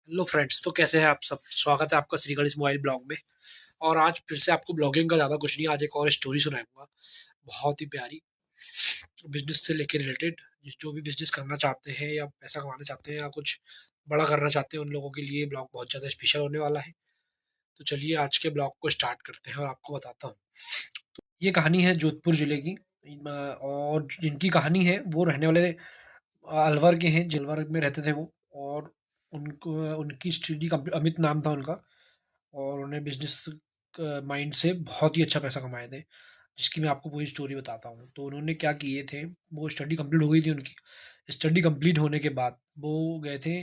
Hello friends, तो कैसे हैं आप सब। स्वागत है आपका श्री गणेश मोबाइल ब्लॉग में। और आज फिर से आपको ब्लॉगिंग का ज़्यादा कुछ नहीं, आज एक और स्टोरी सुनाऊंगा, बहुत ही प्यारी, बिजनेस से लेके रिलेटेड। जो भी बिजनेस करना चाहते हैं या पैसा कमाना चाहते हैं या कुछ बड़ा करना चाहते हैं, उन लोगों के लिए ब्लॉग बहुत ज़्यादा स्पेशल होने वाला है। तो चलिए आज के ब्लॉग को स्टार्ट करते हैं और आपको बताता हूँ। ये कहानी है जोधपुर ज़िले की। और जिनकी कहानी है वो रहने वाले अलवर के हैं, जेलवर में रहते थे वो। और उनको उनकी स्टडी अमित नाम था उनका। और उन्हें बिजनेस माइंड से बहुत ही अच्छा पैसा कमाए थे, जिसकी मैं आपको पूरी स्टोरी बताता हूँ। तो उन्होंने क्या किए थे, वो स्टडी कंप्लीट हो गई थी उनकी। स्टडी कंप्लीट होने के बाद वो गए थे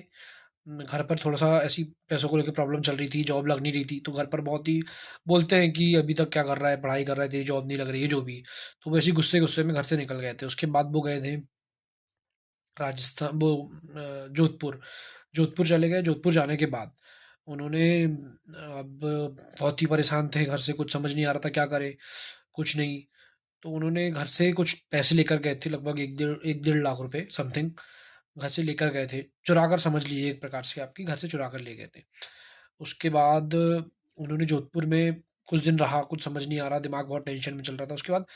घर पर। थोड़ा सा ऐसी पैसों को लेकर प्रॉब्लम चल रही थी, जॉब लग नहीं रही थी। तो घर पर बहुत ही बोलते हैं कि अभी तक क्या कर रहा है, पढ़ाई कर रहा है, तेरी जॉब नहीं लग रही है, जो भी। तो वो ऐसी गुस्से गुस्से में घर से निकल गए थे। उसके बाद वो गए थे राजस्थान, वो जोधपुर। जोधपुर चले गए। जोधपुर जाने के बाद उन्होंने अब बहुत ही परेशान थे, घर से कुछ समझ नहीं आ रहा था क्या करें, कुछ नहीं। तो उन्होंने घर से कुछ पैसे लेकर गए थे, लगभग 1 डेढ़ लाख रुपए समथिंग। घर से लेकर गए थे, चुरा कर समझ लीजिए, एक प्रकार से आपकी घर से चुरा कर ले गए थे। उसके बाद उन्होंने जोधपुर में कुछ दिन रहा, कुछ समझ नहीं आ रहा, दिमाग बहुत टेंशन में चल रहा था। उसके बाद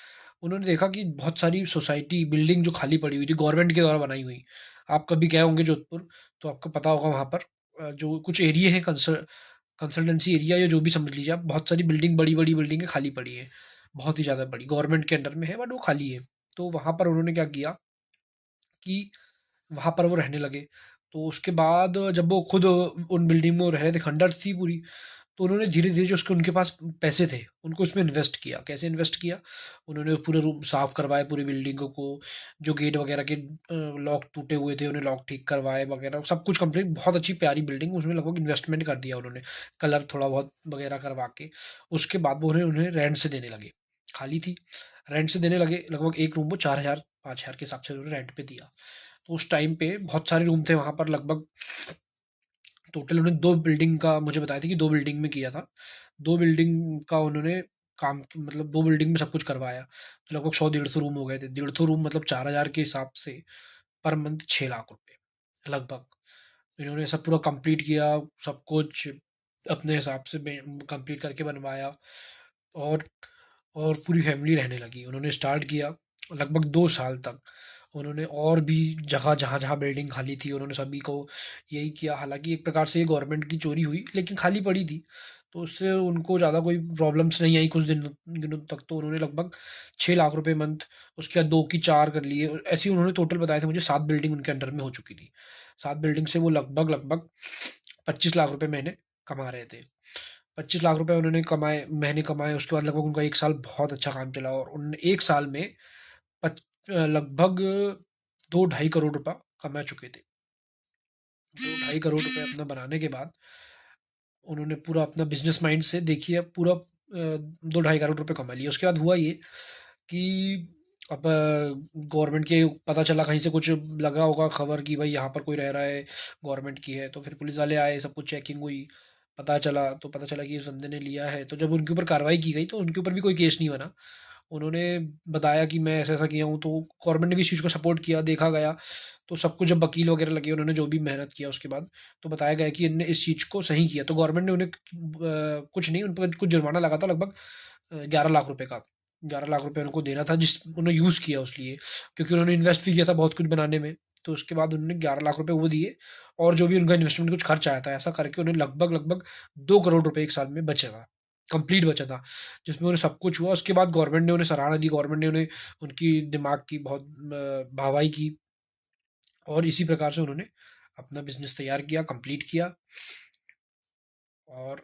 उन्होंने देखा कि बहुत सारी सोसाइटी बिल्डिंग जो खाली पड़ी हुई थी, गवर्नमेंट के द्वारा बनाई हुई। आप कभी गए होंगे जोधपुर, तो आपको पता होगा वहाँ पर जो कुछ एरिया है, कंसल्टेंसी एरिया या जो भी समझ लीजिए आप, बहुत सारी बिल्डिंग, बड़ी बड़ी बिल्डिंगें खाली पड़ी हैं। बहुत ही ज़्यादा बड़ी, गवर्नमेंट के अंडर में है बट वो खाली है। तो वहाँ पर उन्होंने क्या किया कि वहाँ पर वो रहने लगे। तो उसके बाद जब वो खुद उन बिल्डिंग में रह रहे थे, खंडहर थी पूरी। तो उन्होंने धीरे-धीरे जो उसके उनके पास पैसे थे, उनको उसमें इन्वेस्ट किया। कैसे इन्वेस्ट किया? उन्होंने पूरे रूम साफ करवाए, पूरी बिल्डिंगों को। जो गेट वगैरह के लॉक टूटे हुए थे, उन्हें लॉक ठीक करवाए वगैरह, सब कुछ कंप्लीट। बहुत अच्छी प्यारी बिल्डिंग, उसमें लगभग इन्वेस्टमेंट कर दिया उन्होंने, कलर थोड़ा बहुत वगैरह करवा के। उसके बाद वो उन्हें उन्हें रेंट से देने लगे। खाली थी, रेंट से देने लगे। लगभग एक रूम वो 4,000 5,000 के हिसाब से उन्होंने रेंट पे दिया। तो उस टाइम पे बहुत सारे रूम थे वहाँ पर, लगभग टोटल उन्होंने 2 बिल्डिंग का मुझे बताया था कि 2 बिल्डिंग में किया था। 2 बिल्डिंग का उन्होंने काम, मतलब 2 बिल्डिंग में सब कुछ करवाया। तो लगभग 100 150 रूम हो गए थे। 150 रूम मतलब 4,000 के हिसाब से पर मंथ 6 लाख रुपए लगभग। इन्होंने सब पूरा कंप्लीट किया, सब कुछ अपने हिसाब से कंप्लीट करके बनवाया। और पूरी फैमिली रहने लगी। उन्होंने स्टार्ट किया लगभग 2 साल तक। उन्होंने और भी जगह, जहाँ जहाँ बिल्डिंग खाली थी, उन्होंने सभी को यही किया। हालांकि एक प्रकार से ये गवर्नमेंट की चोरी हुई, लेकिन खाली पड़ी थी, तो उससे उनको ज़्यादा कोई प्रॉब्लम्स नहीं आई कुछ दिनों तक। तो उन्होंने लगभग 6 लाख रुपए मंथ, उसके बाद 2 की 4 कर लिए। ऐसे ही उन्होंने टोटल बताया था मुझे, 7 बिल्डिंग उनके अंडर में हो चुकी थी। 7 बिल्डिंग से वो लगभग लगभग 25 लाख रुपए महीने कमा रहे थे। 25 लाख रुपए उन्होंने कमाए, महीने कमाए। उसके बाद लगभग उनका 1 साल बहुत अच्छा काम चला, और उन्होंने 1 साल में लगभग 2 ढाई करोड़ रुपया कमा चुके थे। 2 ढाई करोड़ रुपए अपना बनाने के बाद उन्होंने पूरा अपना बिजनेस माइंड से, देखिए, पूरा 2 ढाई करोड़ रुपए कमा लिए। उसके बाद हुआ ये कि अब गवर्नमेंट के पता चला, कहीं से कुछ लगा होगा खबर कि भाई यहाँ पर कोई रह रहा है, गवर्नमेंट की है। तो फिर पुलिस वाले आए, सब कुछ चेकिंग हुई, पता चला कि इस बंदे ने लिया है। तो जब उनके ऊपर कार्रवाई की गई, तो उनके ऊपर भी कोई केस नहीं बना। उन्होंने बताया कि मैं ऐसा ऐसा किया हूँ। तो गवर्नमेंट ने भी इस चीज़ को सपोर्ट किया, देखा गया। तो सब कुछ, जब वकील वगैरह लगे, उन्होंने जो भी मेहनत किया उसके बाद, तो बताया गया कि इनने इस चीज़ को सही किया। तो गवर्नमेंट ने उन्हें कुछ नहीं, उन पर कुछ जुर्माना लगा था, लगभग 11 लाख रुपए का। 11 लाख रुपए उनको देना था, जिस उन्होंने यूज़ किया उस लिए, क्योंकि उन्होंने इन्वेस्ट भी किया था बहुत कुछ बनाने में। तो उसके बाद उन्होंने 11 लाख रुपए वो दिए, और जो भी उनका इन्वेस्टमेंट कुछ खर्च आया था, ऐसा करके उन्हें लगभग लगभग 2 करोड़ रुपए 1 साल में बचा था, कंप्लीट बचा था। जिसमें उन्हें सब कुछ हुआ। उसके बाद गवर्नमेंट ने उन्हें सराहना दी, गवर्नमेंट ने उन्हें उनकी दिमाग की बहुत वाहवाही की। और इसी प्रकार से उन्होंने अपना बिजनेस तैयार किया, कंप्लीट किया, और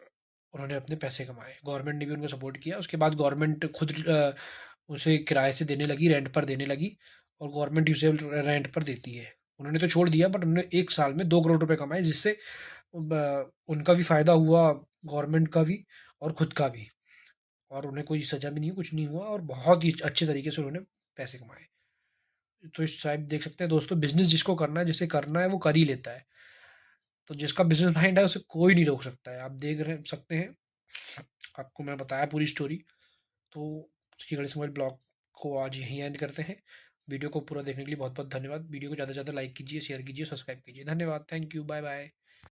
उन्होंने अपने पैसे कमाए। गवर्नमेंट ने भी उनको सपोर्ट किया। उसके बाद गवर्नमेंट खुद उसे किराए से देने लगी, रेंट पर देने लगी। और गवर्नमेंट उसे रेंट पर देती है। उन्होंने तो छोड़ दिया, बट उन्होंने 1 साल में 2 करोड़ रुपए कमाए, जिससे उनका भी फायदा हुआ, गवर्नमेंट का भी और खुद का भी। और उन्हें कोई सजा भी नहीं, कुछ नहीं हुआ, और बहुत ही अच्छे तरीके से उन्होंने पैसे कमाए। तो इस टाइप देख सकते हैं दोस्तों, बिजनेस जिसको करना है, जिसे करना है, वो कर ही लेता है। तो जिसका बिजनेस माइंड है, उसे कोई नहीं रोक सकता है। आप देख रहे सकते हैं, आपको मैं बताया पूरी स्टोरी। तो श्री गणेश मोबाइल ब्लॉग को आज यहीं एंड करते हैं। वीडियो को पूरा देखने के लिए बहुत बहुत धन्यवाद। वीडियो को ज़्यादा से ज़्यादा लाइक कीजिए, शेयर कीजिए, सब्सक्राइब कीजिए। धन्यवाद, थैंक यू, बाय बाय।